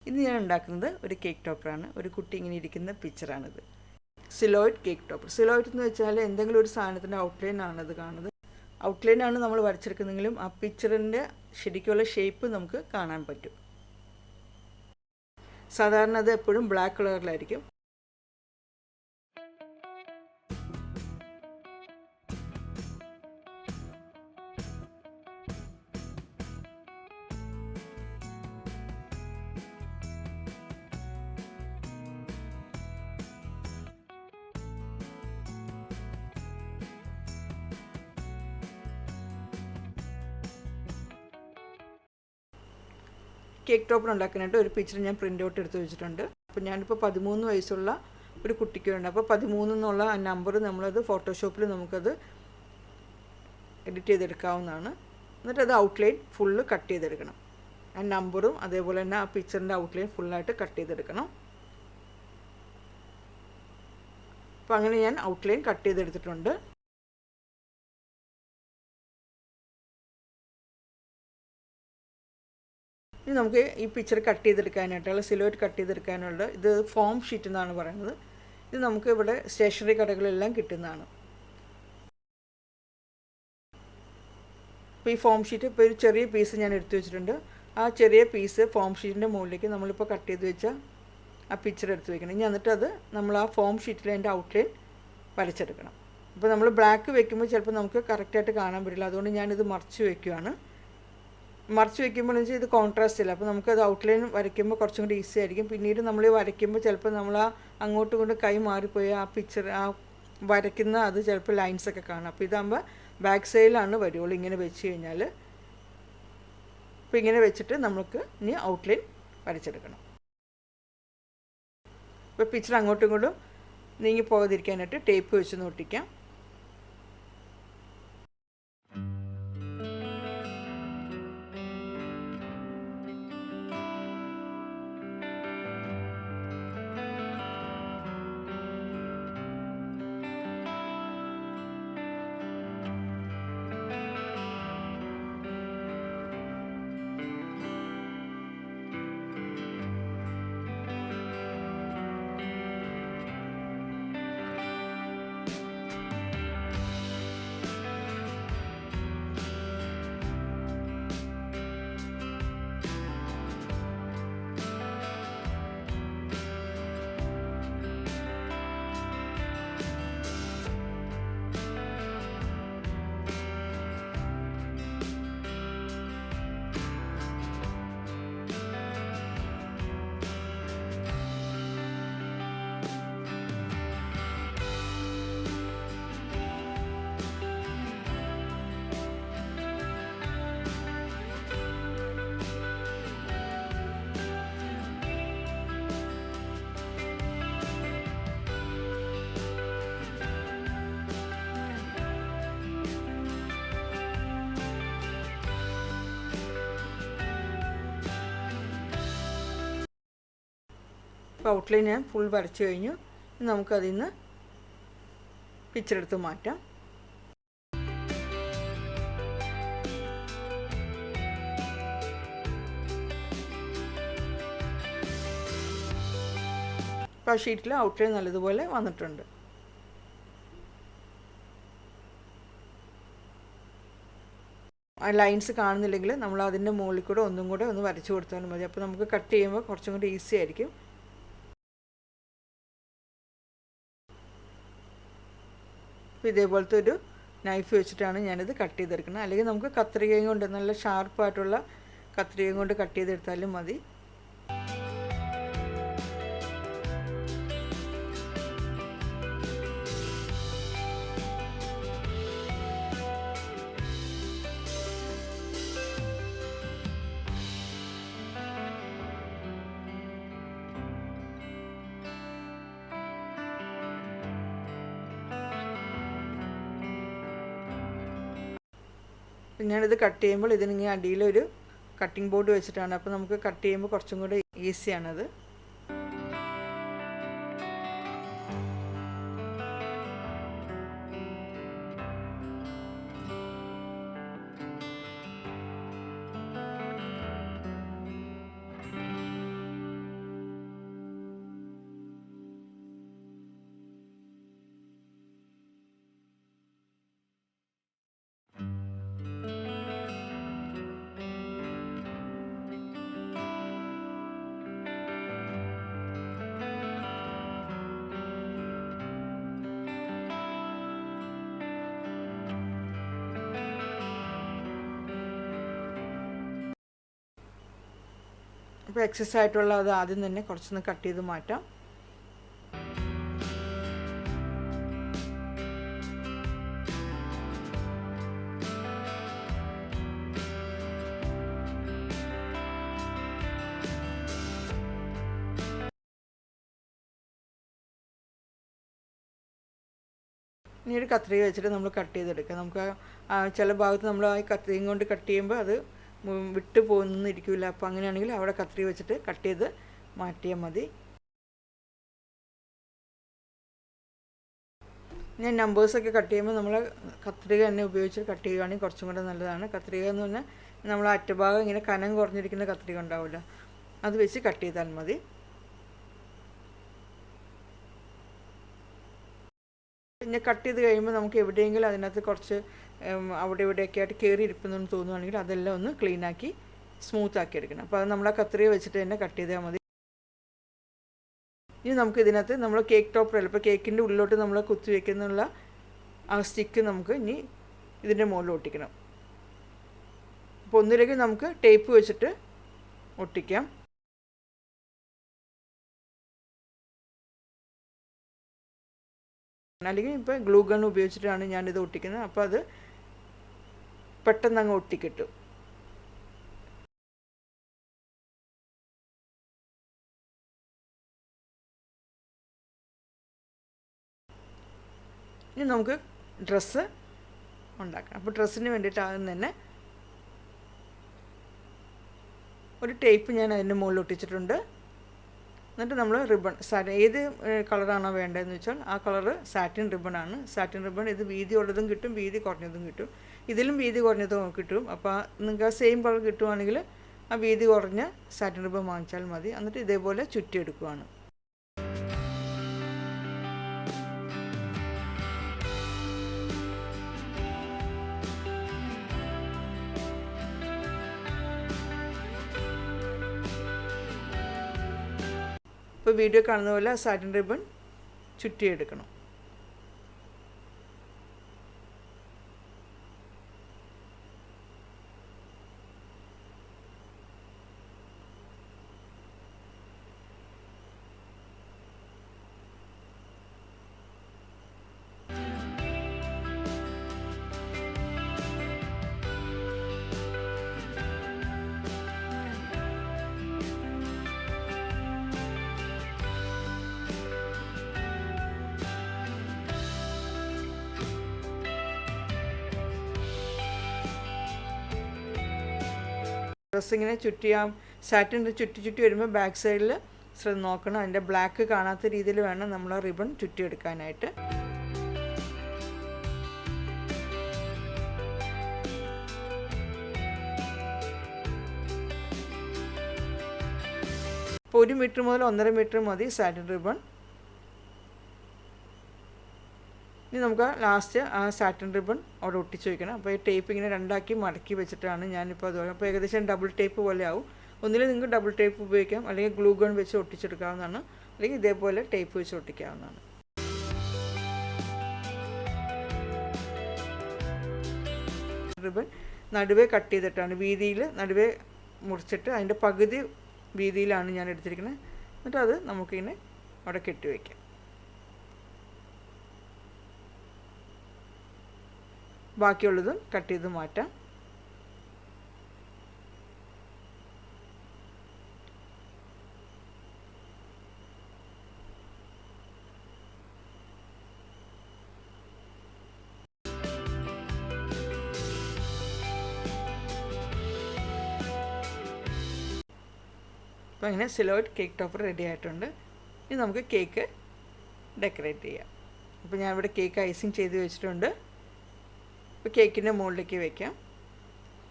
ഇന്ന് ഞാൻ ഉണ്ടാക്കുന്നത് ഒരു കേക്ക് ടോപ്പറാണ്. ഒരു കുട്ടി ഇങ്ങനെ ഇരിക്കുന്ന പിക്ചറാണിത്. സിലോയിഡ് കേക്ക് ടോപ്പർ. സിലോയിഡ് എന്ന് വെച്ചാൽ എന്തെങ്കിലും ഒരു സാധനത്തിൻ്റെ ഔട്ട്ലൈൻ ആണത് കാണുന്നത്. ഔട്ട്ലൈനാണ് നമ്മൾ വരച്ചെടുക്കുന്നെങ്കിലും ആ പിക്ചറിൻ്റെ ശരിക്കുള്ള ഷേപ്പ് നമുക്ക് കാണാൻ പറ്റും. സാധാരണ അത് എപ്പോഴും ബ്ലാക്ക് കളറിലായിരിക്കും. കേക്ക് ടോപ്പർ ഉണ്ടാക്കാനായിട്ട് ഒരു പിക്ചർ ഞാൻ പ്രിൻ്റ് ഔട്ട് എടുത്ത് വെച്ചിട്ടുണ്ട്. അപ്പോൾ ഞാനിപ്പോൾ 13 വയസ്സുള്ള ഒരു കുട്ടിക്ക് വേണ്ട. അപ്പോൾ 13 എന്നുള്ള ആ നമ്പർ നമ്മളത് ഫോട്ടോഷോപ്പിൽ നമുക്കത് എഡിറ്റ് ചെയ്തെടുക്കാവുന്നതാണ്. എന്നിട്ട് അത് ഔട്ട്ലൈൻ ഫുള്ള് കട്ട് ചെയ്തെടുക്കണം. ആ നമ്പറും അതേപോലെ തന്നെ ആ പിക്ചറിൻ്റെ ഔട്ട്ലൈൻ ഫുള്ളായിട്ട് കട്ട് ചെയ്തെടുക്കണം. അപ്പോൾ അങ്ങനെ ഞാൻ ഔട്ട്ലൈൻ കട്ട് ചെയ്തെടുത്തിട്ടുണ്ട്. ഇനി നമുക്ക് ഈ പിക്ചർ കട്ട് ചെയ്തെടുക്കാനായിട്ടുള്ള സിലുവേറ്റ് കട്ട് ചെയ്തെടുക്കാനുള്ള ഇത് ഫോം ഷീറ്റ് എന്നാണ് പറയുന്നത്. ഇത് നമുക്ക് ഇവിടെ സ്റ്റേഷനറി കടകളെല്ലാം കിട്ടുന്നതാണ്. അപ്പോൾ ഈ ഫോം ഷീറ്റ് ഇപ്പോൾ ഒരു ചെറിയ പീസ് ഞാൻ എടുത്തു വെച്ചിട്ടുണ്ട്. ആ ചെറിയ പീസ് ഫോം ഷീറ്റിൻ്റെ മുകളിലേക്ക് നമ്മളിപ്പോൾ കട്ട് ചെയ്ത് വെച്ച ആ പിക്ചർ എടുത്ത് വെക്കണം. ഇനി എന്നിട്ട് അത് നമ്മൾ ആ ഫോം ഷീറ്റിൽ അതിൻ്റെ ഔട്ട്ലൈൻ വരച്ചെടുക്കണം. അപ്പോൾ നമ്മൾ ബ്ലാക്ക് വെക്കുമ്പോൾ ചിലപ്പോൾ നമുക്ക് കറക്റ്റായിട്ട് കാണാൻ പറ്റില്ല. അതുകൊണ്ട് ഞാനിത് മറിച്ച് വയ്ക്കുകയാണ്. മറിച്ച് വയ്ക്കുമ്പോൾ വെച്ചാൽ ഇത് കോൺട്രാസ്റ്റ് ഇല്ല. അപ്പോൾ നമുക്കത് ഔട്ട്ലൈൻ വരയ്ക്കുമ്പോൾ കുറച്ചും കൂടി ഈസി ആയിരിക്കും. പിന്നീട് നമ്മൾ വരയ്ക്കുമ്പോൾ ചിലപ്പോൾ നമ്മൾ ആ അങ്ങോട്ടും കൊണ്ട് കൈ മാറിപ്പോയി ആ പിക്ചർ ആ വരയ്ക്കുന്ന അത് ചിലപ്പോൾ ലൈൻസൊക്കെ കാണാം. അപ്പോൾ ഇതാകുമ്പോൾ ബാക്ക് സൈഡിലാണ് വരുള്ളൂ ഇങ്ങനെ വെച്ച് കഴിഞ്ഞാൽ. അപ്പോൾ ഇങ്ങനെ വെച്ചിട്ട് നമുക്ക് ഇനി ഔട്ട്ലൈൻ വരച്ചെടുക്കണം. ഇപ്പോൾ പിക്ചർ അങ്ങോട്ടും ഇങ്ങോട്ടും നീങ്ങി പോകാതിരിക്കാനായിട്ട് ടേപ്പ് വെച്ച് ഒട്ടിക്കാം. ഇപ്പോൾ ഔട്ട്ലൈൻ ഞാൻ ഫുൾ വരച്ചു കഴിഞ്ഞു. നമുക്കതിൽ നിന്ന് പിക്ചർ എടുത്ത് മാറ്റാം. ഇപ്പോൾ ആ ഷീറ്റിൽ ഔട്ട്ലൈൻ നല്ലതുപോലെ വന്നിട്ടുണ്ട്. ആ ലൈൻസ് കാണുന്നില്ലെങ്കിൽ നമ്മൾ അതിൻ്റെ മുകളിൽ കൂടെ ഒന്നും കൂടെ ഒന്ന് വരച്ചു കൊടുത്താലും മതി. അപ്പോൾ നമുക്ക് കട്ട് ചെയ്യുമ്പോൾ കുറച്ചും കൂടി ഈസി ആയിരിക്കും. അപ്പോൾ ഇതേപോലത്തെ ഒരു നൈഫ് വെച്ചിട്ടാണ് ഞാനിത് കട്ട് ചെയ്തെടുക്കുന്നത്. അല്ലെങ്കിൽ നമുക്ക് കത്രികയും കൊണ്ട് നല്ല ഷാർപ്പായിട്ടുള്ള കത്രികയും കൊണ്ട് കട്ട് ചെയ്തെടുത്താലും മതി. ഞാനിത് കട്ട് ചെയ്യുമ്പോൾ ഇതിനിങ്ങനെ അടിയിലൊരു കട്ടിംഗ് ബോർഡ് വെച്ചിട്ടാണ്. അപ്പോൾ നമുക്ക് കട്ട് ചെയ്യുമ്പോൾ കുറച്ചും കൂടെ ഈസിയാണത്. അപ്പോൾ എക്സസ് ആയിട്ടുള്ള അത് ആദ്യം തന്നെ കുറച്ചൊന്ന് കട്ട് ചെയ്ത് മാറ്റാം. ഇനി ഒരു കത്രിക വെച്ചിട്ട് നമ്മൾ കട്ട് ചെയ്തെടുക്കുക. നമുക്ക് ചില ഭാഗത്ത് നമ്മൾ ആ കത്രികയും കൊണ്ട് കട്ട് ചെയ്യുമ്പോൾ അത് വിട്ട് പോകുന്നിരിക്കില്ല. അപ്പോൾ അങ്ങനെയാണെങ്കിൽ അവിടെ കത്രിക വെച്ചിട്ട് കട്ട് ചെയ്ത് മാറ്റിയാൽ മതി. ഞാൻ നമ്പേഴ്സൊക്കെ കട്ട് ചെയ്യുമ്പോൾ നമ്മൾ കത്രിക തന്നെ ഉപയോഗിച്ച് കട്ട് ചെയ്യുകയാണെങ്കിൽ കുറച്ചും കൂടെ നല്ലതാണ്. കത്രിക എന്ന് പറഞ്ഞാൽ നമ്മൾ അറ്റഭാഗം ഇങ്ങനെ കനം കുറഞ്ഞിരിക്കുന്ന കത്രിക ഉണ്ടാവില്ല, അത് വെച്ച് കട്ട് ചെയ്താൽ മതി. പിന്നെ കട്ട് ചെയ്ത് കഴിയുമ്പോൾ നമുക്ക് എവിടെയെങ്കിലും അതിനകത്ത് കുറച്ച് അവിടെ ഇവിടെയൊക്കെ ആയിട്ട് കയറി ഇരിക്കുന്നെന്ന് തോന്നുകയാണെങ്കിൽ അതെല്ലാം ഒന്ന് ക്ലീനാക്കി സ്മൂത്താക്കി എടുക്കണം. അപ്പോൾ അത് നമ്മൾ ആ കത്രിക വെച്ചിട്ട് തന്നെ കട്ട് ചെയ്താൽ മതി. ഇനി നമുക്ക് ഇതിനകത്ത് നമ്മൾ കേക്ക് ടോപ്പർ ഇപ്പോൾ കേക്കിൻ്റെ ഉള്ളിലോട്ട് നമ്മൾ കുത്തി വയ്ക്കുന്നുള്ള ആ സ്റ്റിക്ക് നമുക്ക് ഇനി ഇതിൻ്റെ മുകളിൽ ഒട്ടിക്കണം. അപ്പോൾ ഒന്നിലേക്ക് നമുക്ക് ടേപ്പ് വെച്ചിട്ട് ഒട്ടിക്കാം. അല്ലെങ്കിൽ ഇപ്പോൾ ഗ്ലൂ ഗൺ ഉപയോഗിച്ചിട്ടാണ് ഞാനിത് ഒട്ടിക്കുന്നത്. അപ്പോൾ അത് പെട്ടെന്ന് അങ്ങ് ഒട്ടിക്കിട്ടും. ഇനി നമുക്ക് ഡ്രസ്സ് ഉണ്ടാക്കാം. അപ്പോൾ ഡ്രസ്സിന് വേണ്ടിയിട്ട് ആദ്യം തന്നെ ഒരു ടേപ്പ് ഞാൻ അതിൻ്റെ മുകളിൽ ഒട്ടിച്ചിട്ടുണ്ട്. എന്നിട്ട് നമ്മൾ റിബൺ ഏത് കളറാണോ വേണ്ടതെന്ന് വെച്ചാൽ ആ കളറ് സാറ്റിൻ റിബണാണ്. സാറ്റിൻ റിബൺ ഇത് വീതി ഉള്ളതും കിട്ടും, വീതി കുറഞ്ഞതും കിട്ടും. ഇതിലും വീതി കുറഞ്ഞതും കിട്ടും. അപ്പോൾ നിങ്ങൾക്ക് ആ സെയിം കളർ കിട്ടുവാണെങ്കിൽ ആ വീതി കുറഞ്ഞ സാറ്റിൻ റിബൺ വാങ്ങിച്ചാൽ മതി. എന്നിട്ട് ഇതേപോലെ ചുറ്റിയെടുക്കുവാണ്. ഇപ്പോൾ വീഡിയോ കാണുന്ന പോലെ സാറ്റിൻ റിബൺ ചുറ്റിയെടുക്കണം. ഡ്രസ്സിങ്ങനെ സാറ്റിൻ ചുറ്റി വരുമ്പോൾ ബാക്ക് സൈഡിൽ നോക്കണം. അതിൻ്റെ ബ്ലാക്ക് കാണാത്ത രീതിയിൽ വേണം നമ്മൾ ആ റിബൺ ചുറ്റിയെടുക്കാനായിട്ട്. ഇപ്പോൾ 1 മീറ്റർ മുതൽ 1.5 മീറ്റർ മതി സാറ്റിൻ റിബൺ. ഇനി നമുക്ക് ലാസ്റ്റ് ആ സാറ്റിൻ റിബൺ അവിടെ ഒട്ടിച്ച് വയ്ക്കണം. അപ്പോൾ ഈ ടേപ്പ് ഇങ്ങനെ രണ്ടാക്കി മടക്കി വെച്ചിട്ടാണ് ഞാനിപ്പോൾ അത്. അപ്പോൾ ഏകദേശം ഡബിൾ ടേപ്പ് പോലെ ആവും. ഒന്നിൽ നിങ്ങൾക്ക് ഡബിൾ ടേപ്പ് ഉപയോഗിക്കാം, അല്ലെങ്കിൽ ഗ്ലൂ ഗൺ വെച്ച് ഒട്ടിച്ചെടുക്കാവുന്നതാണ്, അല്ലെങ്കിൽ ഇതേപോലെ ടേപ്പ് വെച്ച് ഒട്ടിക്കാവുന്നതാണ്. റിബൺ നടുവേ കട്ട് ചെയ്തിട്ടാണ്, വീതിയിൽ നടുവേ മുറിച്ചിട്ട് അതിൻ്റെ പകുതി വീതിയിലാണ് ഞാൻ എടുത്തിരിക്കുന്നത്. എന്നിട്ട് അത് നമുക്കിങ്ങനെ അവിടെ കെട്ടി വയ്ക്കാം. ബാക്കിയുള്ളതും കട്ട് ചെയ്ത് മാറ്റാം. അപ്പോൾ അങ്ങനെ സിലോയിറ്റ് കേക്ക് ടോപ്പർ റെഡി ആയിട്ടുണ്ട്. ഇനി നമുക്ക് കേക്ക് ഡെക്കറേറ്റ് ചെയ്യാം. അപ്പോൾ ഞാൻ ഇവിടെ കേക്ക് ഐസിങ് ചെയ്ത് വെച്ചിട്ടുണ്ട്. ഇപ്പോൾ കേക്കിൻ്റെ മുകളിലേക്ക് വയ്ക്കാം.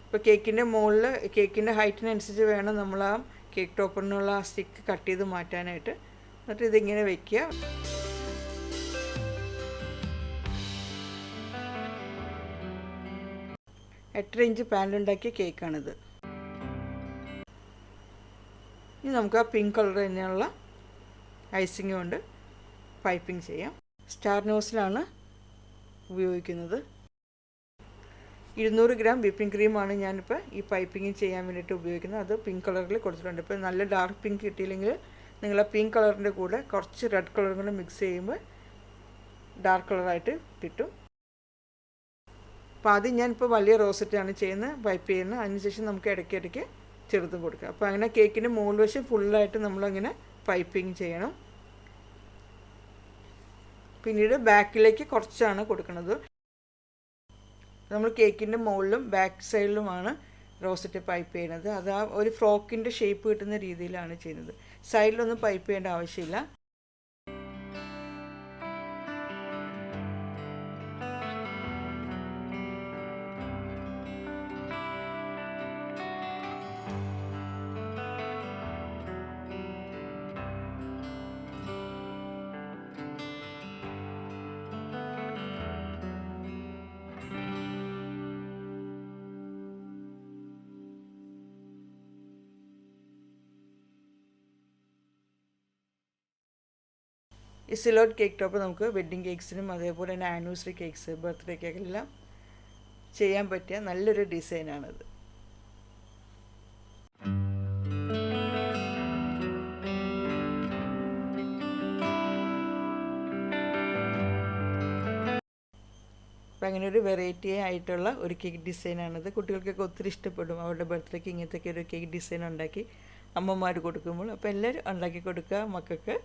ഇപ്പോൾ കേക്കിൻ്റെ മുകളിൽ കേക്കിൻ്റെ ഹൈറ്റിനനുസരിച്ച് വേണം നമ്മൾ ആ കേക്ക് ടോപ്പറിനുള്ള ആ സ്റ്റിക്ക് കട്ട് ചെയ്ത് മാറ്റാനായിട്ട്. എന്നിട്ട് ഇതിങ്ങനെ വയ്ക്കുക. എട്ടര ഇഞ്ച് പാനിലുണ്ടാക്കിയ കേക്കാണിത്. ഇനി നമുക്ക് ആ പിങ്ക് കളർ തന്നെയുള്ള ഐസിങ് കൊണ്ട് പൈപ്പിംഗ് ചെയ്യാം. സ്റ്റാർ നോസിലാണ് ഉപയോഗിക്കുന്നത്. 200 ഗ്രാം വിപ്പിംഗ് ക്രീമാണ് ഞാനിപ്പോൾ ഈ പൈപ്പിംഗ് ചെയ്യാൻ വേണ്ടിയിട്ട് ഉപയോഗിക്കുന്നത്. അത് പിങ്ക് കളറിൽ കൊടുത്തിട്ടുണ്ട്. ഇപ്പോൾ നല്ല ഡാർക്ക് പിങ്ക് കിട്ടിയില്ലെങ്കിൽ നിങ്ങൾ ആ പിങ്ക് കളറിൻ്റെ കൂടെ കുറച്ച് റെഡ് കളറും കൂടെ മിക്സ് ചെയ്യുമ്പോൾ ഡാർക്ക് കളറായിട്ട് കിട്ടും. അപ്പോൾ ആദ്യം ഞാനിപ്പോൾ വലിയ റോസറ്റാണ് ചെയ്യുന്നത്, പൈപ്പ് ചെയ്യുന്നത്. അതിനുശേഷം നമുക്ക് ഇടയ്ക്കിടയ്ക്ക് ചെറുതും കൊടുക്കുക. അപ്പോൾ അങ്ങനെ കേക്കിൻ്റെ മുകൾ വശം ഫുള്ളായിട്ട് നമ്മളങ്ങനെ പൈപ്പിംഗ് ചെയ്യണം. പിന്നീട് ബാക്കിലേക്ക് കുറച്ചാണ് കൊടുക്കുന്നത്. നമ്മൾ കേക്കിൻ്റെ മുകളിലും ബാക്ക് സൈഡിലുമാണ് റോസറ്റ് പൈപ്പ് ചെയ്യുന്നത്. അത് ആ ഒരു ഫ്രോക്കിൻ്റെ ഷേപ്പ് കിട്ടുന്ന രീതിയിലാണ് ചെയ്യുന്നത്. സൈഡിലൊന്നും പൈപ്പ് ചെയ്യേണ്ട ആവശ്യമില്ല. ഈ സിലോട്ട് കേക്ക് ടോപ്പ് നമുക്ക് വെഡ്ഡിങ് കേക്ക്സിനും അതേപോലെ തന്നെ ആനിവേഴ്സറി കേക്ക്സ്, ബർത്ത്ഡേ കേക്കെല്ലാം ചെയ്യാൻ പറ്റിയ നല്ലൊരു ഡിസൈനാണത്. അപ്പോൾ അങ്ങനെ ഒരു വെറൈറ്റി ആയിട്ടുള്ള ഒരു കേക്ക് ഡിസൈനാണിത്. കുട്ടികൾക്കൊക്കെ ഒത്തിരി ഇഷ്ടപ്പെടും. അവരുടെ ബർത്ത്ഡേക്ക് ഇങ്ങനത്തെ ഒരു കേക്ക് ഡിസൈൻ ഉണ്ടാക്കി അമ്മമാർ കൊടുക്കുമ്പോൾ. അപ്പോൾ എല്ലാവരും ഉണ്ടാക്കി കൊടുക്കുക മക്കൾക്ക്.